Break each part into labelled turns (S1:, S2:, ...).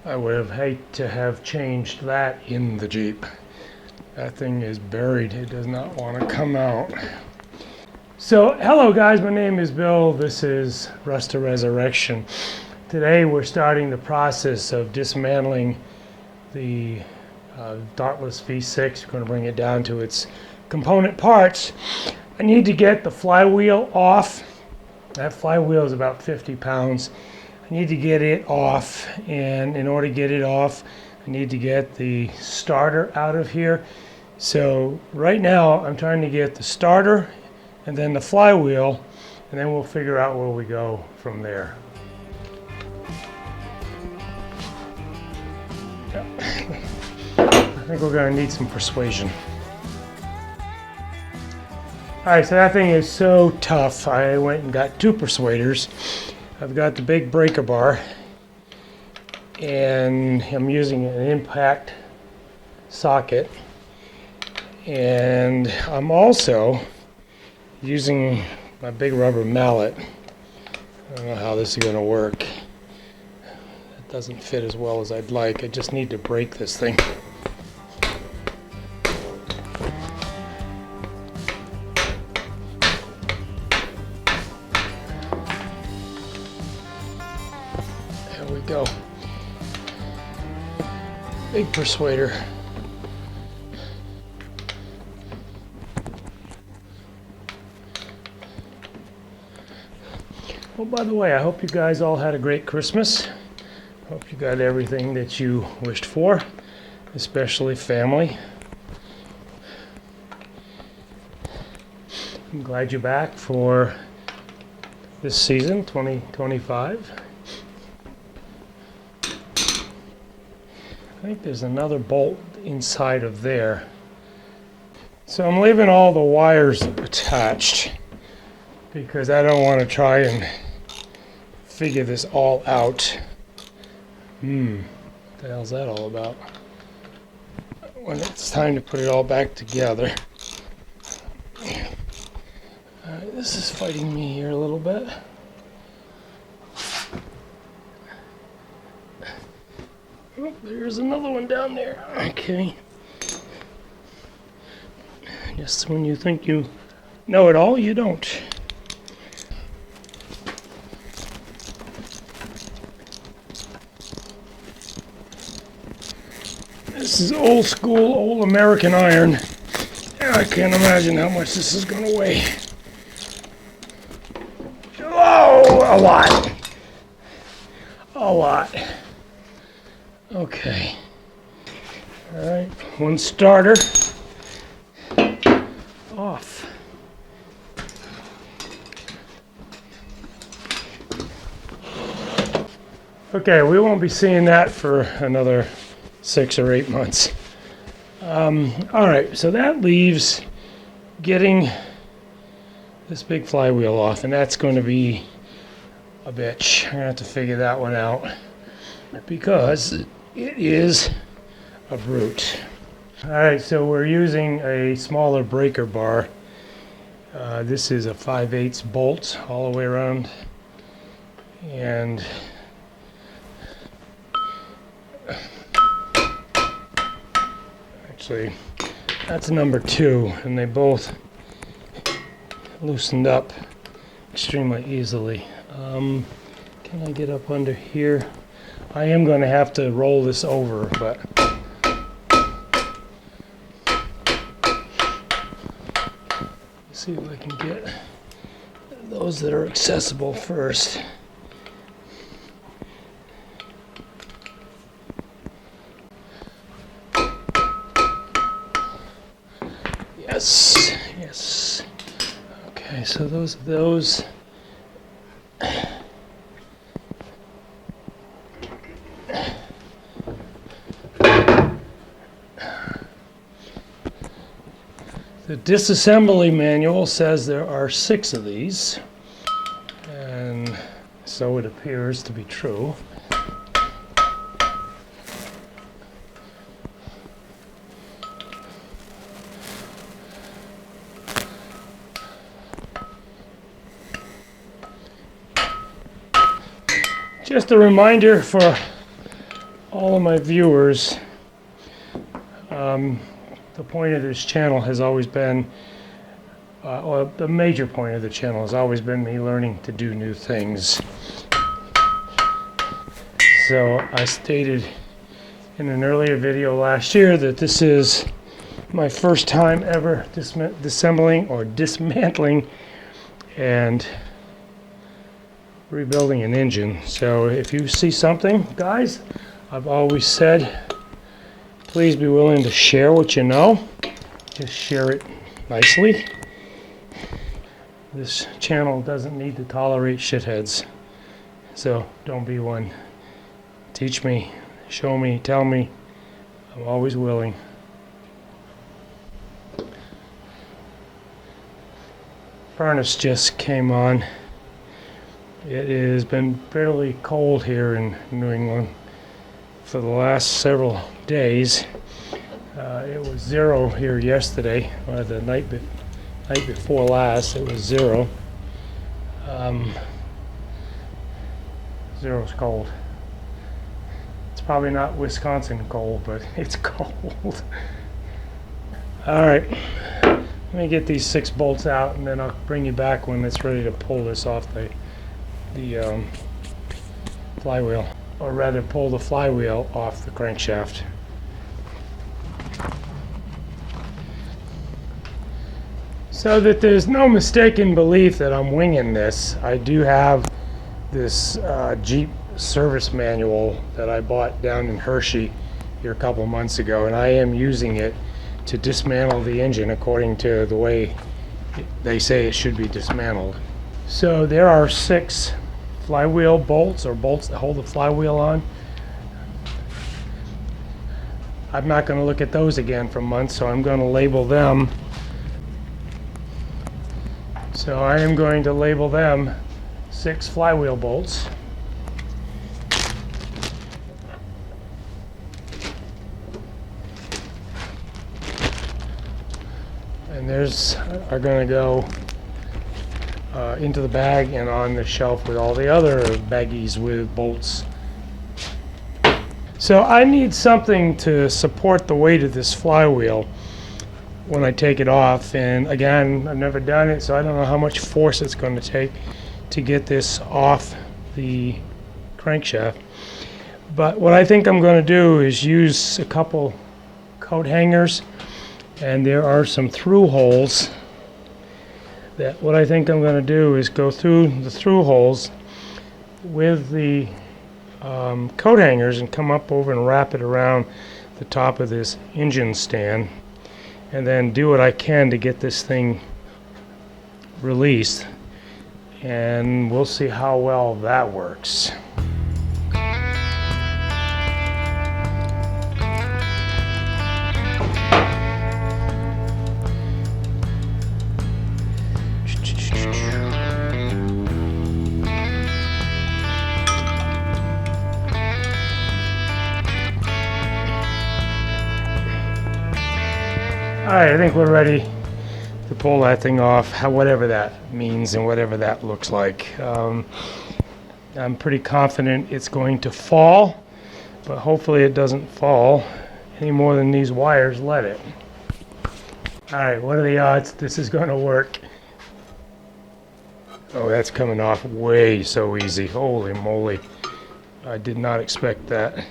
S1: I would have hated to have changed that in the Jeep. That thing is buried. It does not want to come out. So, hello guys, my name is Bill. This is Rust to Resurrection. Today we're starting the process of dismantling the Dauntless V6. We're going to bring it down to its component parts. I need to get the flywheel off. That flywheel is about 50 pounds. I need to get it off, and in order to get it off, I need to get the starter out of here. So right now I'm trying to get the starter and then the flywheel, and then we'll figure out where we go from there. I think we're going to need some persuasion. Alright, so that thing is so tough. I went and got two persuaders. I've got the big breaker bar, and I'm using an impact socket, and I'm also using my big rubber mallet. I don't know how this is going to work. It doesn't fit as well as I'd like. I just need to break this thing. There we go. Big persuader. Oh, by the way, I hope you guys all had a great Christmas. Hope you got everything that you wished for, especially family. I'm glad you're back for this season, 2025. I think there's another bolt inside of there. So I'm leaving all the wires attached because I don't want to try and figure this all out. What the hell's that all about? When it's time to put it all back together. Alright, this is fighting me here a little bit. Oh, there's another one down there. Okay. Just when you think you know it all, you don't. This is old school, old American iron. I can't imagine how much this is going to weigh. Oh, a lot. A lot. Okay. All right, one starter off. Okay, we won't be seeing that for another 6 or 8 months. All right, so that leaves getting this big flywheel off, and that's going to be a bitch. I'm going to have to figure that one out because it is a brute. All right, so we're using a smaller breaker bar. This is a 5/8 bolt all the way around, and actually that's number 2, and they both loosened up extremely easily. Can I get up under here? I am going to have to roll this over, but see if I can get those that are accessible first. Yes, yes. Okay, so those. The disassembly manual says there are 6 of these, and so it appears to be true. Just a reminder for all of my viewers, the point of this channel has always been, or the major point of the channel has always been me learning to do new things. So I stated in an earlier video last year that this is my first time ever disassembling or dismantling and rebuilding an engine. So if you see something, guys, I've always said, please be willing to share what you know. Just share it nicely. This channel doesn't need to tolerate shitheads, so don't be one. Teach me, show me, tell me. I'm always willing. Furnace just came on. It has been fairly cold here in New England for the last several days. It was 0 here yesterday, or the night before last. It was 0. 0's cold. It's probably not Wisconsin cold, but it's cold. All right, let me get these 6 bolts out, and then I'll bring you back when it's ready to pull this off the flywheel, or rather pull the flywheel off the crankshaft. So that there's no mistaken belief that I'm winging this, I do have this Jeep service manual that I bought down in Hershey here a couple months ago, and I am using it to dismantle the engine according to the way they say it should be dismantled. So there are 6 flywheel bolts, or bolts that hold the flywheel on. I'm not going to look at those again for months, so I'm going to label them. So I am going to label them 6 flywheel bolts. And theirs are going to go into the bag and on the shelf with all the other baggies with bolts. So I need something to support the weight of this flywheel when I take it off, and again, I've never done it, so I don't know how much force it's going to take to get this off the crankshaft. But what I think I'm going to do is use a couple coat hangers, and there are some through holes. That what I think I'm going to do is go through the through holes with the coat hangers and come up over and wrap it around the top of this engine stand, and then do what I can to get this thing released, and we'll see how well that works. Alright, I think we're ready to pull that thing off, whatever that means and whatever that looks like. I'm pretty confident it's going to fall, but hopefully it doesn't fall any more than these wires let it. Alright, what are the odds this is going to work? Oh, that's coming off way so easy. Holy moly. I did not expect that.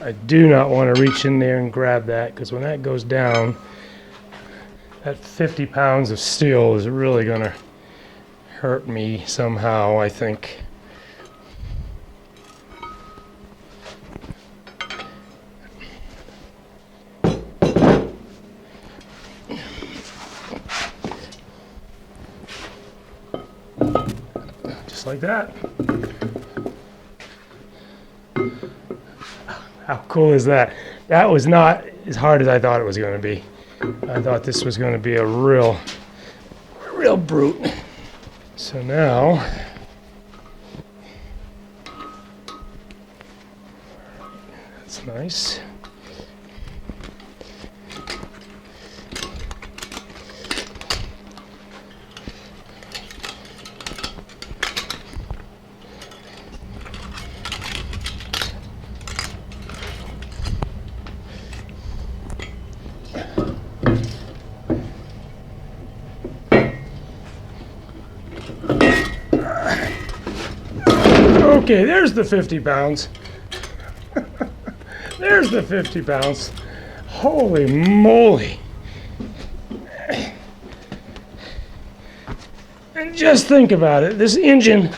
S1: I do not want to reach in there and grab that, because when that goes down, that 50 pounds of steel is really going to hurt me somehow, I think. Just like that. How cool is that? That was not as hard as I thought it was going to be. I thought this was going to be a real brute. So now, that's nice. Okay, there's the 50 pounds. There's the 50 pounds. Holy moly. And just think about it. This engine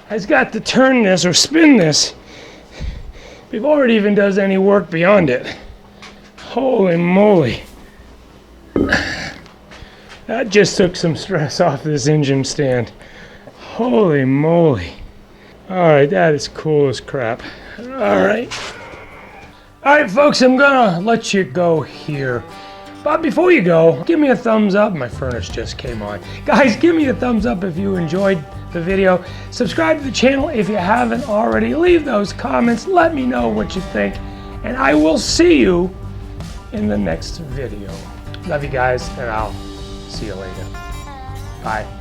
S1: has got to turn this or spin this before it even does any work beyond it. Holy moly. That just took some stress off this engine stand. Holy moly. Alright, that is cool as crap. Alright. Alright folks, I'm gonna let you go here. But before you go, give me a thumbs up. My furnace just came on. Guys, give me a thumbs up if you enjoyed the video. Subscribe to the channel if you haven't already. Leave those comments. Let me know what you think. And I will see you in the next video. Love you guys, and I'll see you later. Bye.